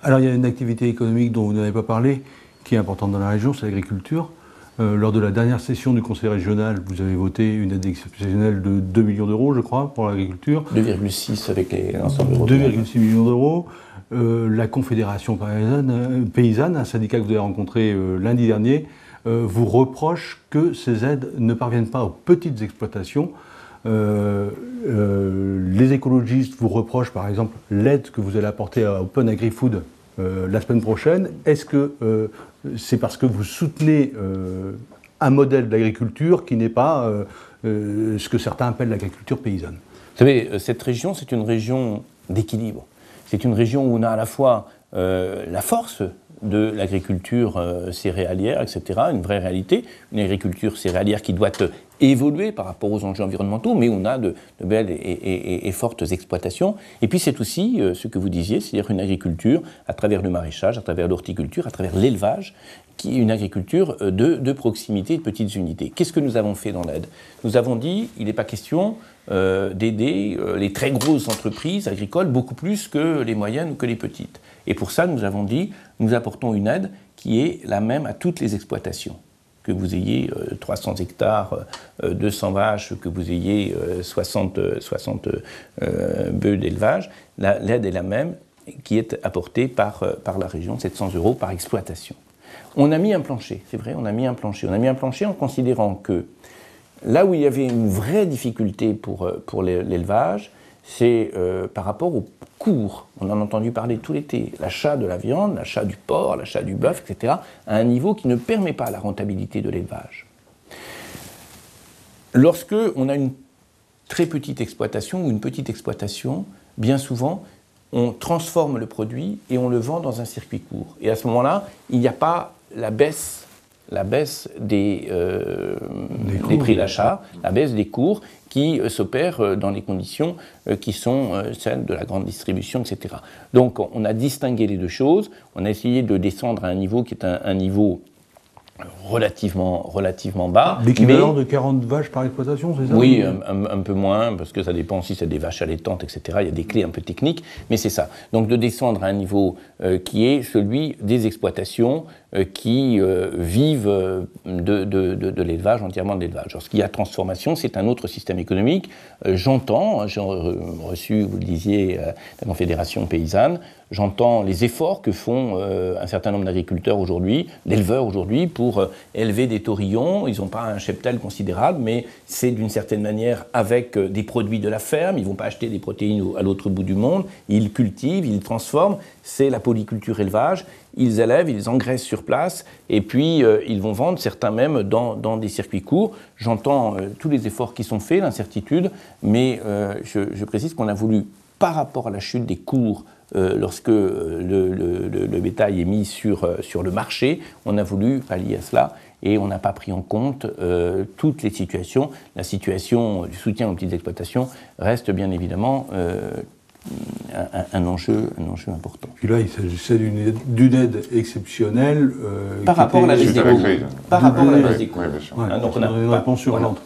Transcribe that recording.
Alors il y a une activité économique dont vous n'avez pas parlé, qui est importante dans la région, c'est l'agriculture. Lors de la dernière session du Conseil régional, vous avez voté une aide exceptionnelle de 2 millions d'euros, je crois, pour l'agriculture. 2,6 avec l'ensemble européen. 2,6 millions d'euros. La Confédération paysanne, un syndicat que vous avez rencontré lundi dernier, vous reproche que ces aides ne parviennent pas aux petites exploitations. Les écologistes vous reprochent par exemple l'aide que vous allez apporter à Open Agri-Food la semaine prochaine. Est-ce que c'est parce que vous soutenez un modèle d'agriculture qui n'est pas ce que certains appellent l'agriculture paysanne? Vous savez, cette région, c'est une région d'équilibre. C'est une région où on a à la fois la force de l'agriculture céréalière, etc., une vraie réalité, une agriculture céréalière qui doit évoluer par rapport aux enjeux environnementaux, mais on a de belles et fortes exploitations. Et puis c'est aussi ce que vous disiez, c'est-à-dire une agriculture à travers le maraîchage, à travers l'horticulture, à travers l'élevage, qui est une agriculture de proximité, de petites unités. Qu'est-ce que nous avons fait dans l'aide? Nous avons dit, il n'est pas question d'aider les très grosses entreprises agricoles beaucoup plus que les moyennes ou que les petites. Et pour ça, nous avons dit, nous apportons une aide qui est la même à toutes les exploitations. Que vous ayez 300 hectares, 200 vaches, que vous ayez 60 bœufs d'élevage, l'aide est la même qui est apportée par la région, 700 € par exploitation. On a mis un plancher, c'est vrai, on a mis un plancher. On a mis un plancher en considérant que là où il y avait une vraie difficulté pour l'élevage, c'est par rapport aux cours. On en a entendu parler tout l'été. L'achat de la viande, l'achat du porc, l'achat du bœuf, etc., à un niveau qui ne permet pas la rentabilité de l'élevage. Lorsque on a une très petite exploitation ou une petite exploitation, bien souvent, on transforme le produit et on le vend dans un circuit court. Et à ce moment-là, il n'y a pas la baisse des prix d'achat, la baisse des cours qui s'opère dans les conditions qui sont celles de la grande distribution, etc. Donc on a distingué les deux choses, on a essayé de descendre à un niveau qui est un niveau relativement bas. L'équivalent de 40 vaches par exploitation, c'est ça? Oui, un peu moins, parce que ça dépend si c'est des vaches allaitantes, etc. Il y a des clés un peu techniques, mais c'est ça. Donc de descendre à un niveau qui est celui des exploitations qui vivent de l'élevage, entièrement de l'élevage. Lorsqu'il y a transformation, c'est un autre système économique. J'entends, j'ai reçu, vous le disiez, la Confédération paysanne, j'entends les efforts que font un certain nombre d'agriculteurs aujourd'hui, d'éleveurs aujourd'hui, pour élever des taurillons. Ils n'ont pas un cheptel considérable, mais c'est d'une certaine manière avec des produits de la ferme. Ils ne vont pas acheter des protéines à l'autre bout du monde. Ils cultivent, ils transforment. C'est la polyculture élevage. Ils élèvent, ils engraissent sur place, et puis ils vont vendre, certains même dans des circuits courts. J'entends tous les efforts qui sont faits, l'incertitude, mais je précise qu'on a voulu, par rapport à la chute des cours, lorsque le bétail est mis sur le marché, on a voulu pallier à cela et on n'a pas pris en compte toutes les situations. La situation du soutien aux petites exploitations reste bien évidemment un enjeu important. Puis là, il s'agissait d'une aide exceptionnelle par rapport à la baisse des coûts. Par rapport à la baisse des coûts. Donc on a une réponse urgente.